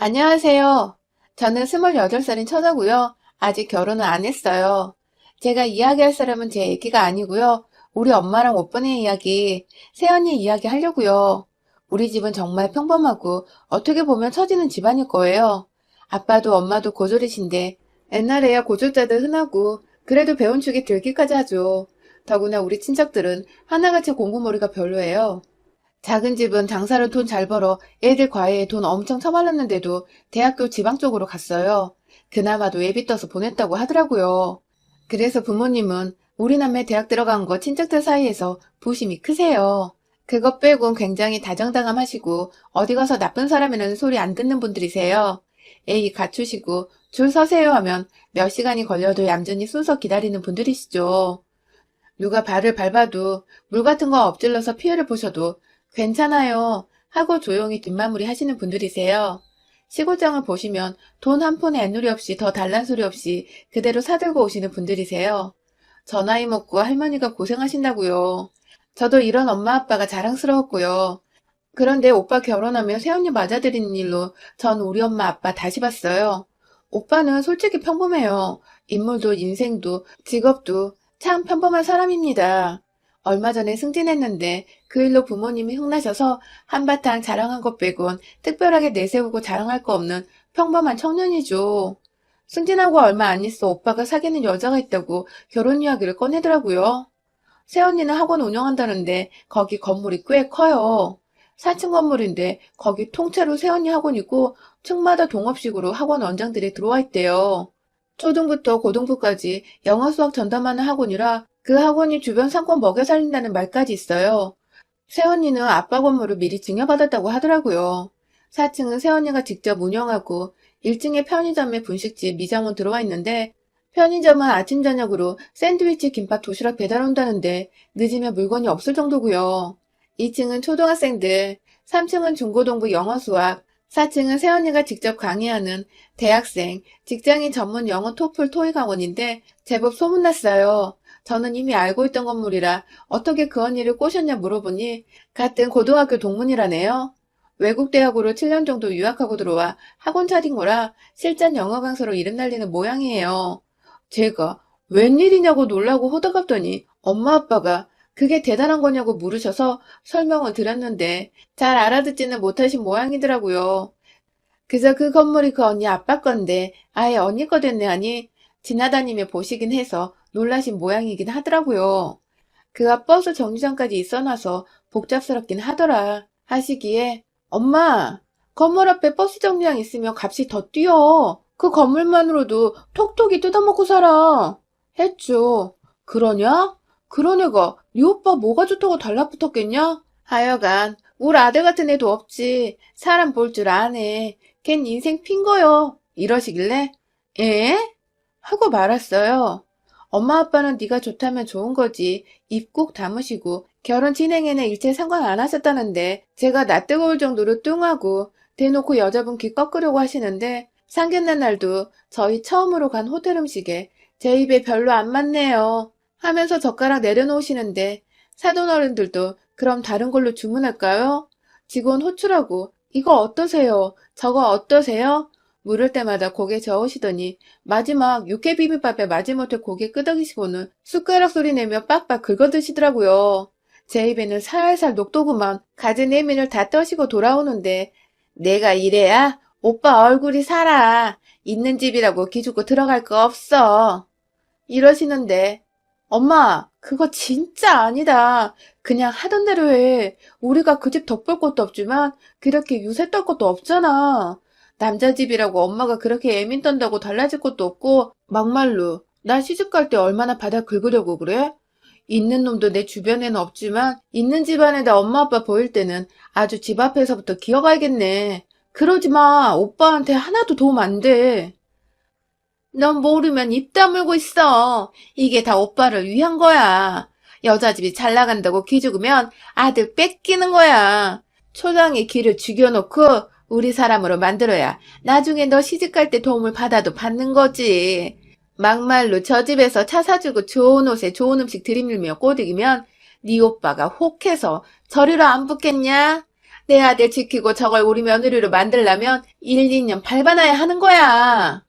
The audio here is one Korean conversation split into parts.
안녕하세요. 저는 28살인 처자고요. 아직 결혼은 안 했어요. 제가 이야기할 사람은 제 얘기가 아니고요. 우리 엄마랑 오빠네 이야기, 새언니 이야기 하려고요. 우리 집은 정말 평범하고 어떻게 보면 처지는 집안일 거예요. 아빠도 엄마도 고졸이신데 옛날에야 고졸자들 흔하고 그래도 배운 축이 들기까지 하죠. 더구나 우리 친척들은 하나같이 공부머리가 별로예요. 작은 집은 장사로 돈 잘 벌어 애들 과외에 돈 엄청 처발랐는데도 대학교 지방 쪽으로 갔어요. 그나마도 예비 떠서 보냈다고 하더라고요. 그래서 부모님은 우리 남매 대학 들어간 거 친척들 사이에서 부심이 크세요. 그것 빼곤 굉장히 다정다감하시고 어디 가서 나쁜 사람이라는 소리 안 듣는 분들이세요. 애기 갖추시고 줄 서세요 하면 몇 시간이 걸려도 얌전히 순서 기다리는 분들이시죠. 누가 발을 밟아도 물 같은 거 엎질러서 피해를 보셔도 괜찮아요 하고 조용히 뒷마무리 하시는 분들이세요. 시골장을 보시면 돈 한 푼의 애누리 없이 더 달란 소리 없이 그대로 사들고 오시는 분들이세요. 저 나이 먹고 할머니가 고생하신다고요. 저도 이런 엄마 아빠가 자랑스러웠고요. 그런데 오빠 결혼하며 새언니 맞아들이는 일로 전 우리 엄마 아빠 다시 봤어요. 오빠는 솔직히 평범해요. 인물도 인생도 직업도 참 평범한 사람입니다. 얼마 전에 승진했는데 그 일로 부모님이 흥나셔서 한바탕 자랑한 것 빼곤 특별하게 내세우고 자랑할 거 없는 평범한 청년이죠. 승진하고 얼마 안 있어 오빠가 사귀는 여자가 있다고 결혼 이야기를 꺼내더라고요. 새언니는 학원 운영한다는데 거기 건물이 꽤 커요. 4층 건물인데 거기 통째로 새언니 학원이고 층마다 동업식으로 학원 원장들이 들어와 있대요. 초등부터 고등부까지 영어 수학 전담하는 학원이라 그 학원이 주변 상권 먹여 살린다는 말까지 있어요. 새언니는 아빠 건물을 미리 증여받았다고 하더라고요. 4층은 새언니가 직접 운영하고 1층에 편의점에 분식집, 미장원 들어와 있는데 편의점은 아침 저녁으로 샌드위치, 김밥, 도시락 배달 온다는데 늦으면 물건이 없을 정도고요. 2층은 초등학생들, 3층은 중고등부 영어 수학, 4층은 새언니가 직접 강의하는 대학생, 직장인 전문 영어 토플 토익 학원인데 제법 소문났어요. 저는 이미 알고 있던 건물이라 어떻게 그 언니를 꼬셨냐 물어보니 같은 고등학교 동문이라네요. 외국 대학으로 7년 정도 유학하고 들어와 학원 차린 거라 실전 영어 강사로 이름 날리는 모양이에요. 제가 웬일이냐고 놀라고 호들갑더니 엄마 아빠가 그게 대단한 거냐고 물으셔서 설명을 드렸는데 잘 알아듣지는 못하신 모양이더라고요. 그저 그 건물이 그 언니 아빠 건데 아예 언니 거 됐네 하니 지나다니며 보시긴 해서 놀라신 모양이긴 하더라고요. 그가 버스 정류장까지 있어놔서 복잡스럽긴 하더라 하시기에 엄마 건물 앞에 버스 정류장 있으면 값이 더 뛰어. 그 건물만으로도 톡톡이 뜯어먹고 살아 했죠. 그러냐? 그런 애가 네 오빠 뭐가 좋다고 달라붙었겠냐? 하여간 우리 아들 같은 애도 없지. 사람 볼 줄 아네. 걘 인생 핀 거요. 이러시길래 에? 하고 말았어요. 엄마 아빠는 네가 좋다면 좋은 거지. 입 꼭 다무시고 결혼 진행에는 일체 상관 안 하셨다는데 제가 낯뜨거울 정도로 뚱하고 대놓고 여자분 귀 꺾으려고 하시는데 상견례 날도 저희 처음으로 간 호텔 음식에 제 입에 별로 안 맞네요 하면서 젓가락 내려놓으시는데 사돈어른들도 그럼 다른 걸로 주문할까요? 직원 호출하고 이거 어떠세요? 저거 어떠세요? 물을 때마다 고개 저으시더니 마지막 육회 비빔밥에 마지못해 고개 끄덕이시고는 숟가락 소리 내며 빡빡 긁어드시더라고요. 제 입에는 살살 녹도구만 가진 내민을 다 떠시고 돌아오는데 내가 이래야 오빠 얼굴이 살아. 있는 집이라고 기죽고 들어갈 거 없어. 이러시는데 엄마 그거 진짜 아니다. 그냥 하던 대로 해. 우리가 그 집 덕볼 것도 없지만 그렇게 유세 떨 것도 없잖아. 남자 집이라고 엄마가 그렇게 애민 떤다고 달라질 것도 없고 막말로 나 시집갈 때 얼마나 바닥 긁으려고 그래? 있는 놈도 내 주변에는 없지만 있는 집안에다 엄마 아빠 보일 때는 아주 집 앞에서부터 기어가야겠네. 그러지 마. 오빠한테 하나도 도움 안 돼. 넌 모르면 입 다물고 있어. 이게 다 오빠를 위한 거야. 여자 집이 잘 나간다고 기죽으면 아들 뺏기는 거야. 초장에 기를 죽여놓고 우리 사람으로 만들어야 나중에 너 시집갈 때 도움을 받아도 받는 거지. 막말로 저 집에서 차 사주고 좋은 옷에 좋은 음식 들이밀며 꼬드기면 네 오빠가 혹해서 저리로 안 붙겠냐? 내 아들 지키고 저걸 우리 며느리로 만들려면 1, 2년 밟아놔야 하는 거야.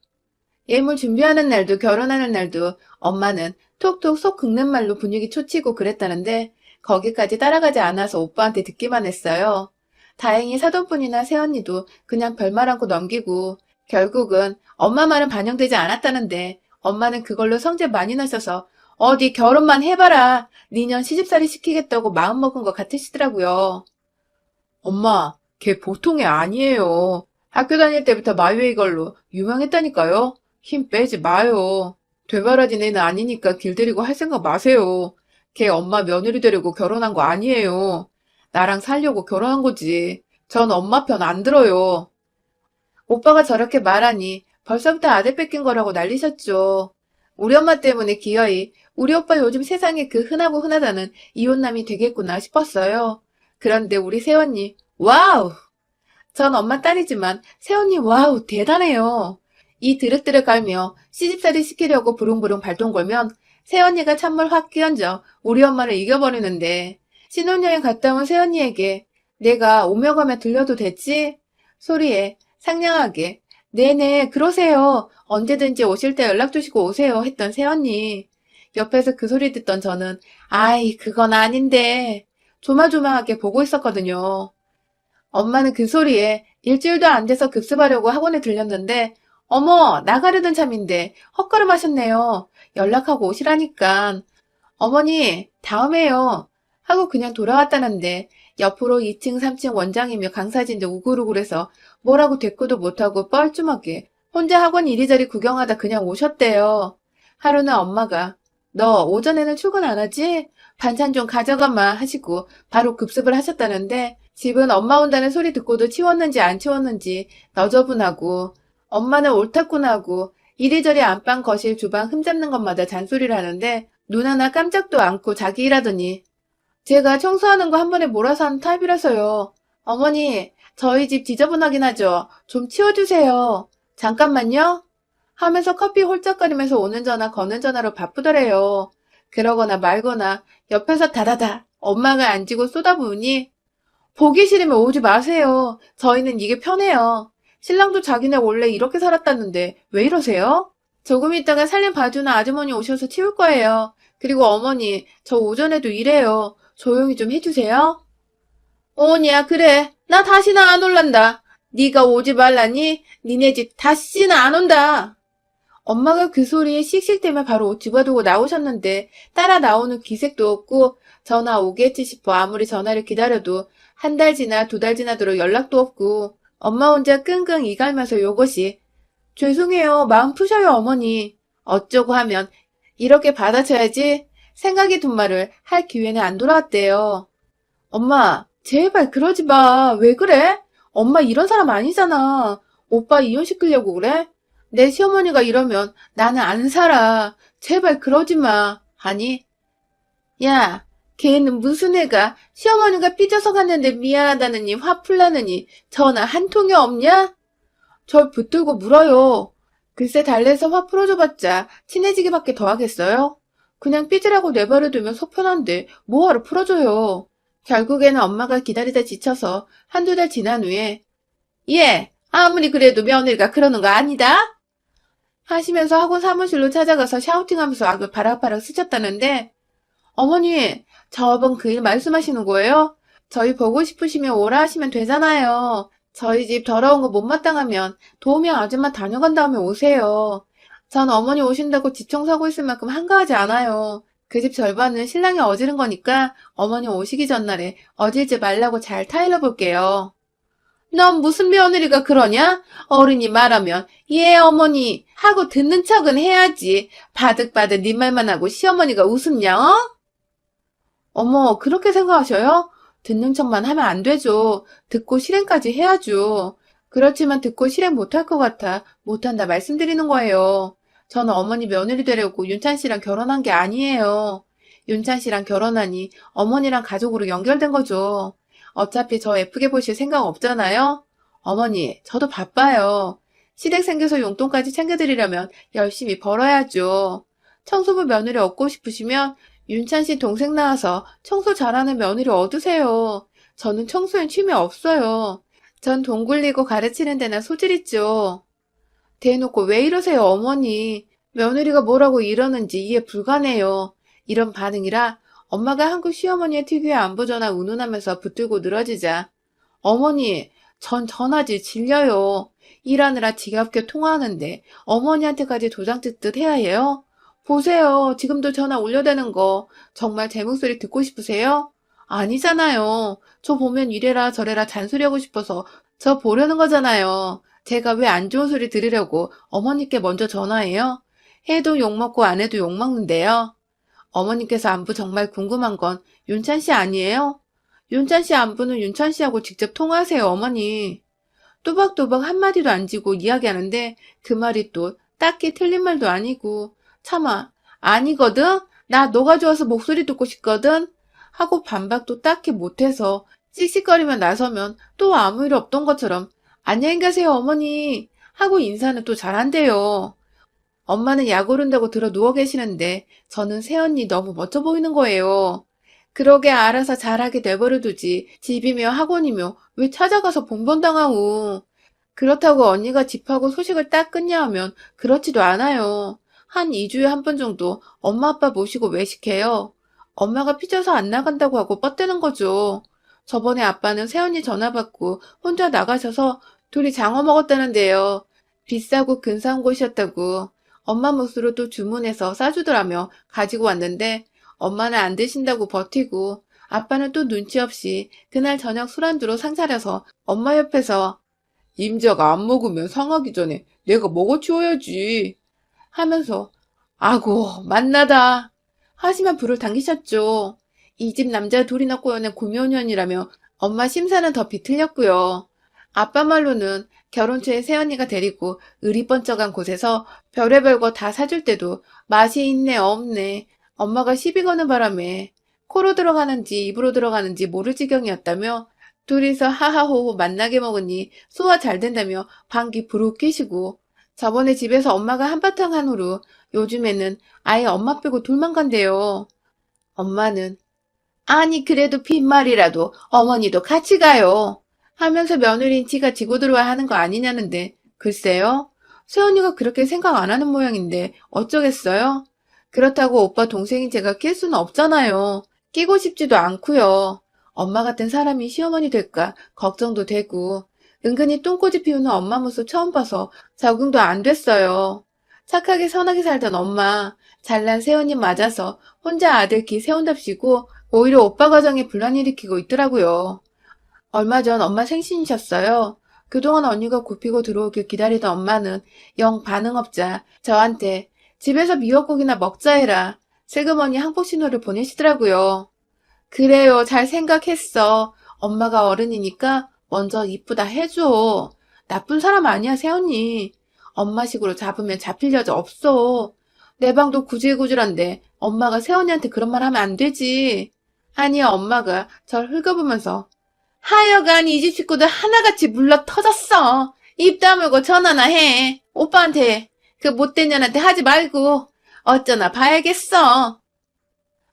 예물 준비하는 날도 결혼하는 날도 엄마는 톡톡 속 긁는 말로 분위기 초치고 그랬다는데 거기까지 따라가지 않아서 오빠한테 듣기만 했어요. 다행히 사돈뿐이나 새언니도 그냥 별말 않고 넘기고 결국은 엄마 말은 반영되지 않았다는데 엄마는 그걸로 성질 많이 나셔서 어디 결혼만 해봐라. 니년 시집살이 시키겠다고 마음먹은 것 같으시더라고요. 엄마, 걔 보통이 아니에요. 학교 다닐 때부터 마유의 걸로 유명했다니까요. 힘 빼지 마요. 되바라진 애는 아니니까 길들이고 할 생각 마세요. 걔 엄마 며느리 되려고 결혼한 거 아니에요. 나랑 살려고 결혼한 거지. 전 엄마 편 안 들어요. 오빠가 저렇게 말하니 벌써부터 아들 뺏긴 거라고 난리셨죠. 우리 엄마 때문에 기어이 우리 오빠 요즘 세상에 그 흔하고 흔하다는 이혼남이 되겠구나 싶었어요. 그런데 우리 새언니, 와우! 전 엄마 딸이지만 새언니 와우 대단해요. 이 드륵드륵 갈며 시집살이 시키려고 부릉부릉 발동 걸면 새언니가 찬물 확 끼얹어 우리 엄마를 이겨버리는데 신혼여행 갔다 온 새언니에게 내가 오며 가며 들려도 됐지? 소리에 상냥하게 네네 그러세요. 언제든지 오실 때 연락 주시고 오세요 했던 새언니. 옆에서 그 소리 듣던 저는 아이 그건 아닌데 조마조마하게 보고 있었거든요. 엄마는 그 소리에 일주일도 안 돼서 급습하려고 학원에 들렸는데 어머 나가려던 참인데 헛걸음하셨네요. 연락하고 오시라니까. 어머니 다음에요. 하고 그냥 돌아왔다는데 옆으로 2층 3층 원장이며 강사진들 우글우글해서 뭐라고 대꾸도 못하고 뻘쭘하게 혼자 학원 이리저리 구경하다 그냥 오셨대요. 하루는 엄마가 너 오전에는 출근 안 하지? 반찬 좀 가져가마 하시고 바로 급습을 하셨다는데 집은 엄마 온다는 소리 듣고도 치웠는지 안 치웠는지 너저분하고 엄마는 옳다구나 하고 이리저리 안방 거실 주방 흠잡는 것마다 잔소리를 하는데 눈 하나 깜짝도 않고 자기 일하더니 제가 청소하는 거 한 번에 몰아서 하는 타입이라서요. 어머니 저희 집 지저분하긴 하죠. 좀 치워주세요. 잠깐만요. 하면서 커피 홀짝거리면서 오는 전화 거는 전화로 바쁘더래요. 그러거나 말거나 옆에서 다다다 엄마가 앉고 쏟아부으니 보기 싫으면 오지 마세요. 저희는 이게 편해요. 신랑도 자기네 원래 이렇게 살았다는데 왜 이러세요? 조금 있다가 살림 봐주는 아주머니 오셔서 치울 거예요. 그리고 어머니 저 오전에도 일해요. 조용히 좀 해주세요. 오냐 그래 나 다시는 안 올란다. 네가 오지 말라니 니네 집 다시는 안 온다. 엄마가 그 소리에 씩씩대며 바로 옷 집어두고 나오셨는데 따라 나오는 기색도 없고 전화 오겠지 싶어 아무리 전화를 기다려도 한 달 지나 2달 지나도록 연락도 없고 엄마 혼자 끙끙 이갈면서 요것이 죄송해요 마음 푸셔요 어머니 어쩌고 하면 이렇게 받아쳐야지 생각이 둔 말을 할 기회는 안 돌아왔대요. 엄마 제발 그러지 마. 왜 그래? 엄마 이런 사람 아니잖아. 오빠 이혼시키려고 그래? 내 시어머니가 이러면 나는 안 살아. 제발 그러지 마. 아니, 야, 걔는 무슨 애가 시어머니가 삐져서 갔는데 미안하다느니 화풀나느니 전화 한 통이 없냐? 절 붙들고 물어요. 글쎄 달래서 화 풀어줘봤자 친해지기밖에 더 하겠어요? 그냥 삐지라고 내버려두면 속편한데 뭐하러 풀어줘요. 결국에는 엄마가 기다리다 지쳐서 한두 달 지난 후에 예, 아무리 그래도 며느리가 그러는 거 아니다? 하시면서 학원 사무실로 찾아가서 샤우팅하면서 악을 바락바락 스쳤다는데 어머니, 저번 그 일 말씀하시는 거예요? 저희 보고 싶으시면 오라 하시면 되잖아요. 저희 집 더러운 거 못마땅하면 도우미 아줌마 다녀간 다음에 오세요. 전 어머니 오신다고 집 청소하고 있을 만큼 한가하지 않아요. 그 집 절반은 신랑이 어지른 거니까 어머니 오시기 전날에 어질지 말라고 잘 타일러 볼게요. 넌 무슨 며느리가 그러냐? 어른이 말하면 예 어머니 하고 듣는 척은 해야지. 바득바득 네 말만 하고 시어머니가 웃음냐 어? 어머 그렇게 생각하셔요? 듣는 척만 하면 안 되죠. 듣고 실행까지 해야죠. 그렇지만 듣고 실행 못할 것 같아 못한다 말씀드리는 거예요. 저는 어머니 며느리 되려고 윤찬 씨랑 결혼한 게 아니에요. 윤찬 씨랑 결혼하니 어머니랑 가족으로 연결된 거죠. 어차피 저 예쁘게 보실 생각 없잖아요? 어머니, 저도 바빠요. 시댁 생겨서 용돈까지 챙겨드리려면 열심히 벌어야죠. 청소부 며느리 얻고 싶으시면 윤찬 씨 동생 낳아서 청소 잘하는 며느리 얻으세요. 저는 청소엔 취미 없어요. 전 돈 굴리고 가르치는 데나 소질 있죠. 대놓고 왜 이러세요, 어머니. 며느리가 뭐라고 이러는지 이해 불가네요. 이런 반응이라 엄마가 한국 시어머니의 특유의 안부 전화 운운하면서 붙들고 늘어지자 어머니, 전 전화질 질려요. 일하느라 지겹게 통화하는데 어머니한테까지 도장 찍듯 해야 해요? 보세요. 지금도 전화 올려대는 거 정말 제 목소리 듣고 싶으세요? 아니잖아요. 저 보면 이래라 저래라 잔소리하고 싶어서 저 보려는 거잖아요. 제가 왜 안 좋은 소리 들으려고 어머니께 먼저 전화해요? 해도 욕먹고 안 해도 욕먹는데요. 어머니께서 안부 정말 궁금한 건 윤찬 씨 아니에요? 윤찬 씨 안부는 윤찬 씨하고 직접 통화하세요, 어머니. 또박또박 한마디도 안 지고 이야기하는데 그 말이 또 딱히 틀린 말도 아니고 차마 아니거든? 나 너가 좋아서 목소리 듣고 싶거든? 하고 반박도 딱히 못해서 씩씩거리며 나서면 또 아무 일 없던 것처럼 안녕히 가세요, 어머니 하고 인사는 또 잘한대요. 엄마는 약 오른다고 들어 누워 계시는데 저는 새언니 너무 멋져 보이는 거예요. 그러게 알아서 잘하게 내버려 두지. 집이며 학원이며 왜 찾아가서 봉변당하고. 그렇다고 언니가 집하고 소식을 딱 끊냐 하면 그렇지도 않아요. 한 2주에 한 번 정도 엄마 아빠 모시고 외식해요. 엄마가 피자서 안 나간다고 하고 뻗대는 거죠. 저번에 아빠는 새언니 전화 받고 혼자 나가셔서 둘이 장어 먹었다는데요. 비싸고 근사한 곳이었다고. 엄마 몫으로 또 주문해서 싸주더라며 가지고 왔는데 엄마는 안 드신다고 버티고 아빠는 또 눈치 없이 그날 저녁 술안주로 상 차려서 엄마 옆에서 임자가 안 먹으면 상하기 전에 내가 먹어치워야지 하면서 아고 만나다 하시면 불을 당기셨죠. 이 집 남자 둘이나 꼬여낸 구묘년이라며 엄마 심사는 더 비틀렸고요. 아빠 말로는 결혼 초에 새언니가 데리고 의리 번쩍한 곳에서 별의별 거 다 사줄 때도 맛이 있네 없네 엄마가 시비 거는 바람에 코로 들어가는지 입으로 들어가는지 모를 지경이었다며 둘이서 하하호호 만나게 먹으니 소화 잘 된다며 방귀 부르 끼시고 저번에 집에서 엄마가 한바탕 한 후로 요즘에는 아예 엄마 빼고 둘만 간대요. 엄마는 아니 그래도 빈말이라도 어머니도 같이 가요. 하면서 며느리인 지가 지고 들어와야 하는 거 아니냐는데 글쎄요. 새언니가 그렇게 생각 안 하는 모양인데 어쩌겠어요? 그렇다고 오빠 동생인 제가 낄 수는 없잖아요. 끼고 싶지도 않고요. 엄마 같은 사람이 시어머니 될까 걱정도 되고 은근히 똥꼬지 피우는 엄마 모습 처음 봐서 적응도 안 됐어요. 착하게 선하게 살던 엄마 잘난 새언니 맞아서 혼자 아들 기 세운답시고 오히려 오빠 가정에 분란 일으키고 있더라고요. 얼마 전 엄마 생신이셨어요. 그동안 언니가 굽히고 들어오길 기다리던 엄마는 영 반응 없자 저한테 집에서 미역국이나 먹자 해라. 슬그머니 항복 신호를 보내시더라고요. 그래요. 잘 생각했어. 엄마가 어른이니까 먼저 이쁘다 해줘. 나쁜 사람 아니야, 새언니. 엄마식으로 잡으면 잡힐 여자 없어. 내 방도 구질구질한데 엄마가 새언니한테 그런 말 하면 안 되지. 아니, 엄마가 절 흙어보면서 하여간 이 집 식구들 하나같이 물러 터졌어. 입 다물고 전화나 해. 오빠한테 그 못된 년한테 하지 말고 어쩌나 봐야겠어.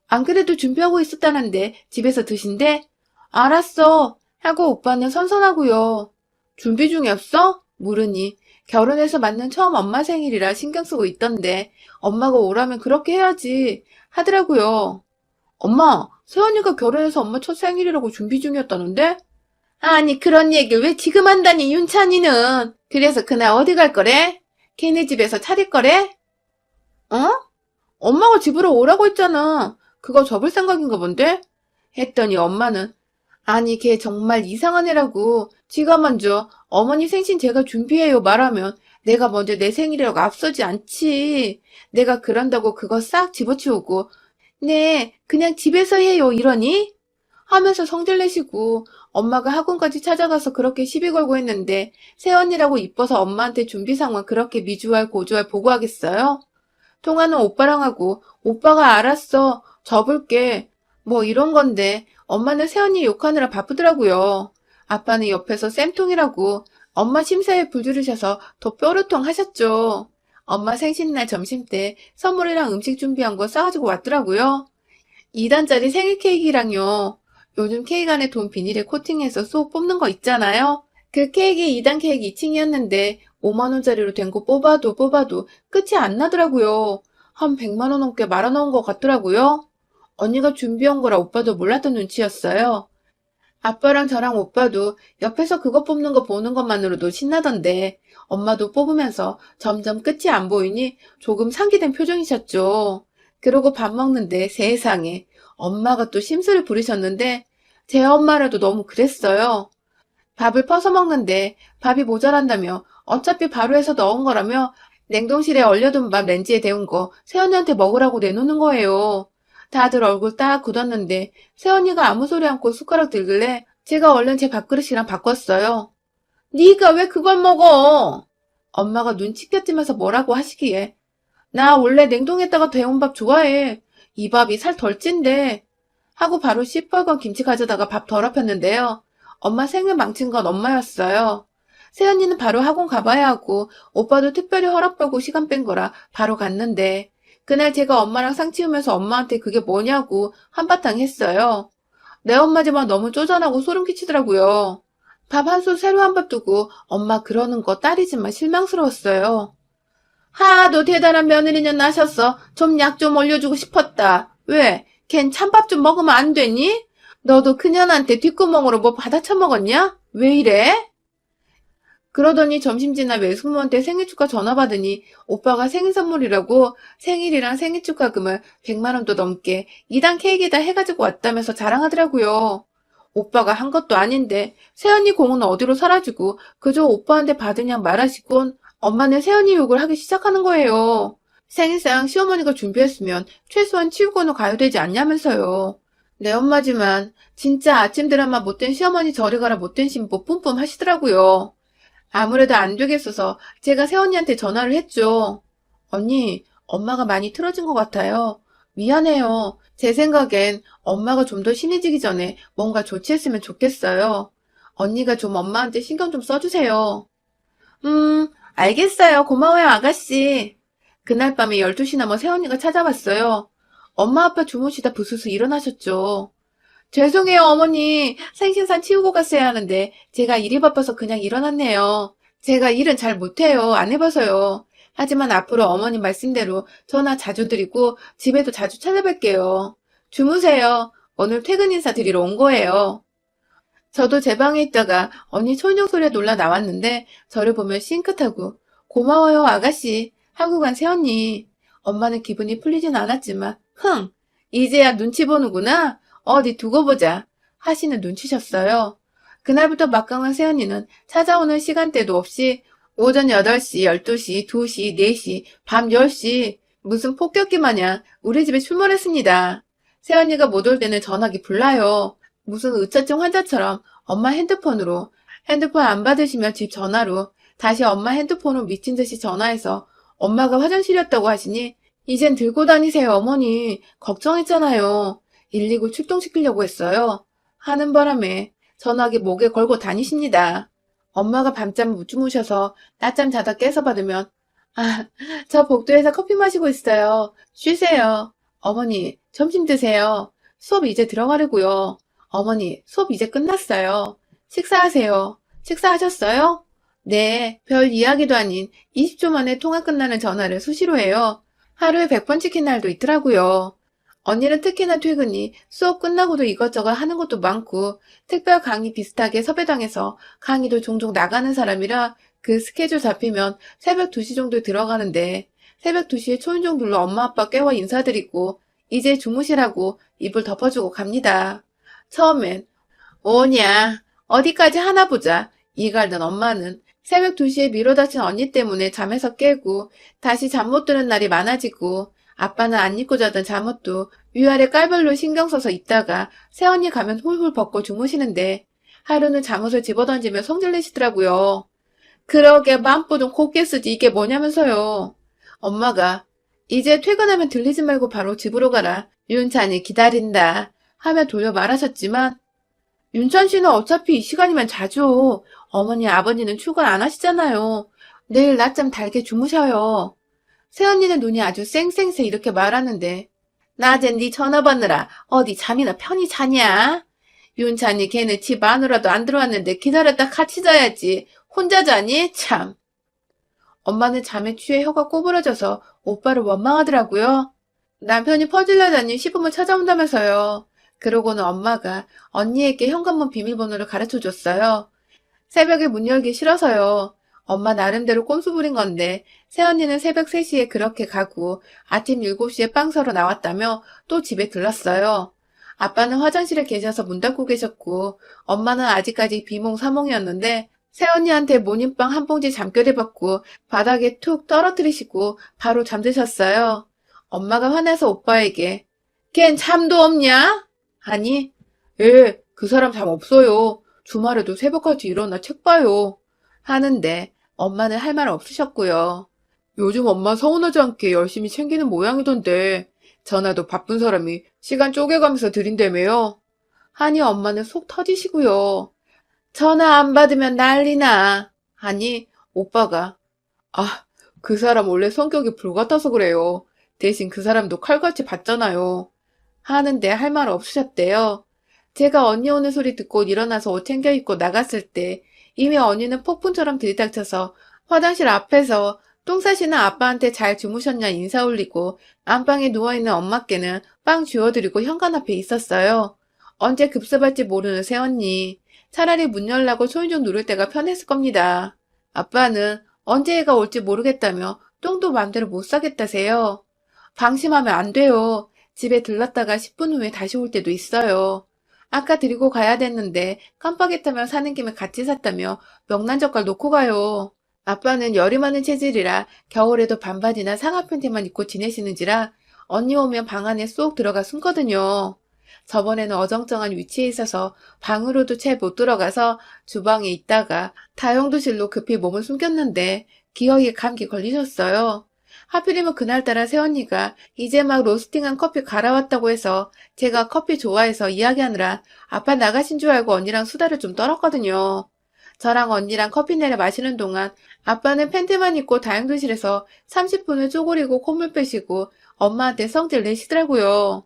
안 그래도 준비하고 있었다는데 집에서 드신대? 알았어. 하고 오빠는 선선하고요. 준비 중이었어? 물으니 결혼해서 맞는 처음 엄마 생일이라 신경 쓰고 있던데 엄마가 오라면 그렇게 해야지 하더라고요. 엄마, 새언니가 결혼해서 엄마 첫 생일이라고 준비 중이었다는데? 아니 그런 얘기를 왜 지금 한다니 윤찬이는. 그래서 그날 어디 갈 거래? 걔네 집에서 차릴 거래? 어? 엄마가 집으로 오라고 했잖아. 그거 접을 생각인가 본데? 했더니 엄마는 아니 걔 정말 이상한 애라고. 지가 먼저 어머니 생신 제가 준비해요 말하면 내가 먼저 내 생일이라고 앞서지 않지. 내가 그런다고 그거 싹 집어치우고 네 그냥 집에서 해요 이러니? 하면서 성질내시고 엄마가 학원까지 찾아가서 그렇게 시비 걸고 했는데 새언니라고 이뻐서 엄마한테 준비 상황 그렇게 미주알 고주알 보고하겠어요? 통화는 오빠랑 하고 오빠가 알았어 접을게 뭐 이런 건데 엄마는 새언니 욕하느라 바쁘더라고요. 아빠는 옆에서 쌤통이라고 엄마 심사에 불들으셔서 더 뾰루통 하셨죠. 엄마 생신날 점심때 선물이랑 음식 준비한 거 싸가지고 왔더라고요. 2단짜리 생일 케이크랑요. 요즘 케이크 안에 돈 비닐에 코팅해서 쏙 뽑는 거 있잖아요. 그 케이크 2단 케이크 2층이었는데 5만 원짜리로 된 거 뽑아도 끝이 안 나더라고요. 한 100만 원 넘게 말아놓은 것 같더라고요. 언니가 준비한 거라 오빠도 몰랐던 눈치였어요. 아빠랑 저랑 오빠도 옆에서 그거 뽑는 거 보는 것만으로도 신나던데 엄마도 뽑으면서 점점 끝이 안 보이니 조금 상기된 표정이셨죠. 그러고 밥 먹는데 세상에 엄마가 또 심술을 부리셨는데 제 엄마라도 너무 그랬어요. 밥을 퍼서 먹는데 밥이 모자란다며 어차피 바로 해서 넣은 거라며 냉동실에 얼려둔 밥 렌지에 데운 거 새언니한테 먹으라고 내놓는 거예요. 다들 얼굴 딱 굳었는데 새언니가 아무 소리 않고 숟가락 들길래 제가 얼른 제 밥그릇이랑 바꿨어요. 네가 왜 그걸 먹어? 엄마가 눈치 껏지면서 뭐라고 하시기에 나 원래 냉동에다가 데운 밥 좋아해. 이 밥이 살 덜 찐대. 하고 바로 시뻘건 김치 가져다가 밥 덜업혔는데요. 엄마 생을 망친 건 엄마였어요. 새언니는 바로 학원 가봐야 하고 오빠도 특별히 허락 받고 시간 뺀 거라 바로 갔는데 그날 제가 엄마랑 상치우면서 엄마한테 그게 뭐냐고 한바탕 했어요. 내 엄마지만 너무 쪼잔하고 소름 끼치더라고요. 밥 한 솥 새로 한 밥 두고 엄마 그러는 거 딸이지만 실망스러웠어요. 하도 대단한 며느리년 나셨어. 좀 약 좀 올려주고 싶었다. 왜? 걘 찬밥 좀 먹으면 안 되니? 너도 그년한테 뒷구멍으로 뭐 받아 처먹었냐? 왜 이래? 그러더니 점심 지나 외숙모한테 생일 축하 전화 받으니 오빠가 생일 선물이라고 생일이랑 생일 축하금을 100만 원도 넘게 2단 케이크에다 해가지고 왔다면서 자랑하더라고요. 오빠가 한 것도 아닌데 새언니 공은 어디로 사라지고 그저 오빠한테 받으냐 말하시곤 엄마는 새언니 욕을 하기 시작하는 거예요. 생일상 시어머니가 준비했으면 최소한 치우고는 가야 되지 않냐면서요. 내 엄마지만 진짜 아침 드라마 못된 시어머니 저리 가라 못된 신부 뿜뿜 하시더라고요. 아무래도 안 되겠어서 제가 새언니한테 전화를 했죠. 언니, 엄마가 많이 틀어진 것 같아요. 미안해요. 제 생각엔 엄마가 좀 더 신해지기 전에 뭔가 조치했으면 좋겠어요. 언니가 좀 엄마한테 신경 좀 써주세요. 알겠어요. 고마워요, 아가씨. 그날 밤에 12시 넘어 새언니가 찾아왔어요. 엄마 아빠 주무시다 부스스 일어나셨죠. 죄송해요, 어머니. 생신상 치우고 갔어야 하는데 제가 일이 바빠서 그냥 일어났네요. 제가 일은 잘 못해요. 안 해봐서요. 하지만 앞으로 어머니 말씀대로 전화 자주 드리고 집에도 자주 찾아뵐게요. 주무세요. 오늘 퇴근 인사 드리러 온 거예요. 저도 제 방에 있다가 언니 초인종 소리에 놀라 나왔는데 저를 보면 싱긋하고 고마워요, 아가씨. 하고 간 새언니. 엄마는 기분이 풀리진 않았지만 이제야 눈치 보는구나. 어디 두고 보자 하시는 눈치셨어요. 그날부터 막강한 새언니는 찾아오는 시간대도 없이 오전 8시, 12시, 2시, 4시, 밤 10시 무슨 폭격기 마냥 우리 집에 출몰했습니다. 새언니가 못 올 때는 전화기 불나요. 무슨 의처증 환자처럼 엄마 핸드폰으로 핸드폰 안 받으시면 집 전화로 다시 엄마 핸드폰으로 미친 듯이 전화해서 엄마가 화장실이었다고 하시니 이젠 들고 다니세요 어머니 걱정했잖아요. 119 출동시키려고 했어요. 하는 바람에 전화기 목에 걸고 다니십니다. 엄마가 밤잠 못 주무셔서 낮잠 자다 깨서 받으면 저 복도에서 커피 마시고 있어요. 쉬세요. 어머니 점심 드세요. 수업 이제 들어가려고요. 어머니 수업 이제 끝났어요. 식사하세요. 식사하셨어요? 네, 별 이야기도 아닌 20초 만에 통화 끝나는 전화를 수시로 해요. 하루에 100번 찍힌 날도 있더라고요. 언니는 특히나 퇴근이 수업 끝나고도 이것저것 하는 것도 많고 특별 강의 비슷하게 섭외당해서 강의도 종종 나가는 사람이라 그 스케줄 잡히면 새벽 2시 정도에 들어가는데 새벽 2시에 초인종 눌러 엄마 아빠 깨워 인사드리고 이제 주무시라고 이불 덮어주고 갑니다. 처음엔 오냐 어디까지 하나 보자 이갈던 엄마는 새벽 2시에 미뤄 다친 언니 때문에 잠에서 깨고 다시 잠 못 드는 날이 많아지고 아빠는 안 입고 자던 잠옷도 위아래 깔별로 신경 써서 입다가 새언니 가면 훌훌 벗고 주무시는데 하루는 잠옷을 집어던지며 성질내시더라고요. 그러게 맘보좀 곱게 쓰지 이게 뭐냐면서요. 엄마가 이제 퇴근하면 들리지 말고 바로 집으로 가라. 윤찬이 기다린다. 하며 돌려 말하셨지만 윤찬 씨는 어차피 이 시간이면 자죠. 어머니 아버지는 출근 안 하시잖아요. 내일 낮잠 달게 주무셔요. 새언니는 눈이 아주 쌩쌩새 이렇게 말하는데 낮엔 네 전화 받느라 어디 잠이나 편히 자냐? 윤찬이 걔네 집 안으로도 안 들어왔는데 기다렸다 같이 자야지. 혼자 자니? 참. 엄마는 잠에 취해 혀가 꼬부러져서 오빠를 원망하더라고요. 남편이 퍼질러다니 시부모 찾아온다면서요. 그러고는 엄마가 언니에게 현관문 비밀번호를 가르쳐줬어요. 새벽에 문 열기 싫어서요. 엄마 나름대로 꼼수 부린 건데 새언니는 새벽 3시에 그렇게 가고 아침 7시에 빵 사러 나왔다며 또 집에 들렀어요. 아빠는 화장실에 계셔서 문 닫고 계셨고 엄마는 아직까지 비몽사몽이었는데 새언니한테 모닝빵 한 봉지 잠결에 받고 바닥에 툭 떨어뜨리시고 바로 잠드셨어요. 엄마가 화내서 오빠에게 걘 잠도 없냐? 하니 예, 그 사람 잠 없어요. 주말에도 새벽까지 일어나 책 봐요. 하는데 엄마는 할 말 없으셨고요. 요즘 엄마 서운하지 않게 열심히 챙기는 모양이던데 전화도 바쁜 사람이 시간 쪼개가면서 드린다며요. 하니 엄마는 속 터지시고요. 전화 안 받으면 난리나. 하니 오빠가 아, 그 사람 원래 성격이 불같아서 그래요. 대신 그 사람도 칼같이 받잖아요. 하는데 할 말 없으셨대요. 제가 언니 오는 소리 듣고 일어나서 옷 챙겨 입고 나갔을 때 이미 언니는 폭풍처럼 들이닥쳐서 화장실 앞에서 똥 싸시는 아빠한테 잘 주무셨냐 인사 올리고 안방에 누워있는 엄마께는 빵 쥐어드리고 현관 앞에 있었어요. 언제 급습할지 모르는 새언니. 차라리 문 열라고 초인종 누를 때가 편했을 겁니다. 아빠는 언제 애가 올지 모르겠다며 똥도 맘대로 못 싸겠다세요. 방심하면 안 돼요. 집에 들렀다가 10분 후에 다시 올 때도 있어요. 아까 드리고 가야 됐는데 깜빡했다며 사는 김에 같이 샀다며 명란젓갈 놓고 가요. 아빠는 열이 많은 체질이라 겨울에도 반바지나 상하 팬티만 입고 지내시는지라 언니 오면 방 안에 쏙 들어가 숨거든요. 저번에는 어정쩡한 위치에 있어서 방으로도 채 못 들어가서 주방에 있다가 다용도실로 급히 몸을 숨겼는데 기어이 감기 걸리셨어요. 하필이면 그날따라 새언니가 이제 막 로스팅한 커피 갈아왔다고 해서 제가 커피 좋아해서 이야기하느라 아빠 나가신 줄 알고 언니랑 수다를 좀 떨었거든요. 저랑 언니랑 커피 내려 마시는 동안 아빠는 팬티만 입고 다용도실에서 30분을 쪼그리고 콧물 빼시고 엄마한테 성질 내시더라고요.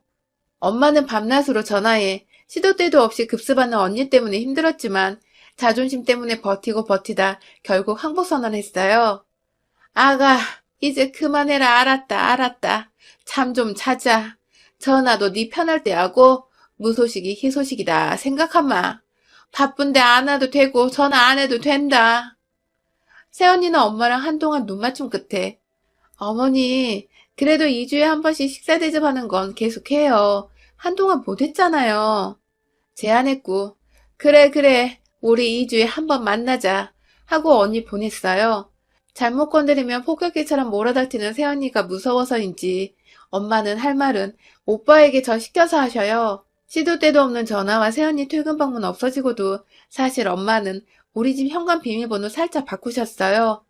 엄마는 밤낮으로 전화해 시도 때도 없이 급습하는 언니 때문에 힘들었지만 자존심 때문에 버티고 버티다 결국 항복선언했어요. 아가, 이제 그만해라. 알았다. 잠 좀 자자. 전화도 네 편할 때 하고 무소식이 희소식이다 생각하마. 바쁜데 안 와도 되고 전화 안 해도 된다. 새언니는 엄마랑 한동안 눈 맞춤 끝에 어머니, 그래도 2주에 한 번씩 식사 대접하는 건 계속해요. 한동안 못했잖아요. 제안했고 그래 우리 2주에 한 번 만나자 하고 언니 보냈어요. 잘못 건드리면 폭격기처럼 몰아닥치는 새언니가 무서워서인지 엄마는 할 말은 오빠에게 저 시켜서 하셔요. 시도 때도 없는 전화와 새언니 퇴근 방문 없어지고도 사실 엄마는 우리 집 현관 비밀번호 살짝 바꾸셨어요.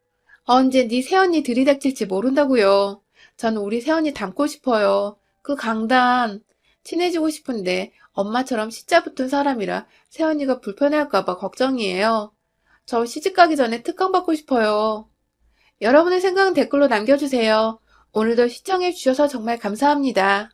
언제 네 새언니 들이닥칠지 모른다고요. 전 우리 새언니 닮고 싶어요. 그 강단. 친해지고 싶은데 엄마처럼 시자 붙은 사람이라 새언니가 불편해할까봐 걱정이에요. 저 시집가기 전에 특강 받고 싶어요. 여러분의 생각은 댓글로 남겨주세요. 오늘도 시청해주셔서 정말 감사합니다.